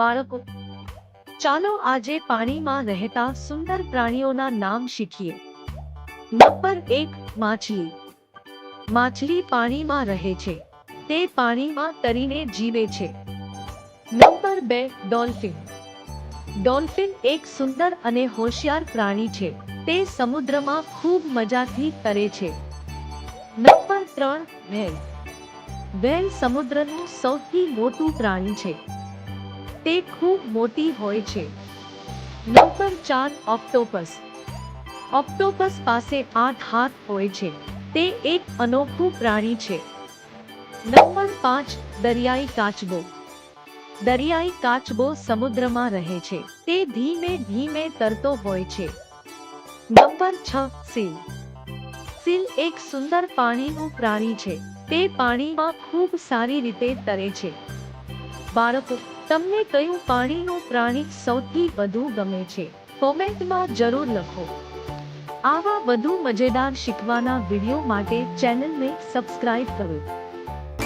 બાળકો, ચાલો આજે પાણીમાં રહેતા સુંદર પ્રાણીઓના નામ શીખીએ. નંબર 1, માછલી. માછલી પાણીમાં રહે છે. તે પાણીમાં તરીને જીવે છે. Number 2, dolphin. ડોલ્ફિન એક સુંદર અને હોશિયાર પ્રાણી છે. તે સમુદ્રમાં ખૂબ મજાથી તરે છે. Number 3, whale. વ્હેલ સમુદ્રનું સૌથી મોટું પ્રાણી છે. તે ખૂબ મોટી હોય છે. Number 4, octopus. ઓક્ટોપસ પાસે 8 હાથ હોય છે. તે એક અનોખું પ્રાણી છે. નંબર 5, દરિયાઈ કાચબો. દરિયાઈ કાચબો સમુદ્રમાં રહે છે. તે ધીમે ધીમે તરતો હોય છે. Number 6, seal. સીલ એક સુંદર પાણીનું પ્રાણી છે. તે પાણીમાં ખૂબ સારી રીતે તરે છે. બાળકો, તમને કયું પાણીનું પ્રાણી સૌથી વધુ ગમે છે? કોમેન્ટમાં જરૂર લખો. આવા વધુ મજેદાર શીખવાના વિડીયો માટે ચેનલને સબસ્ક્રાઇબ કરો.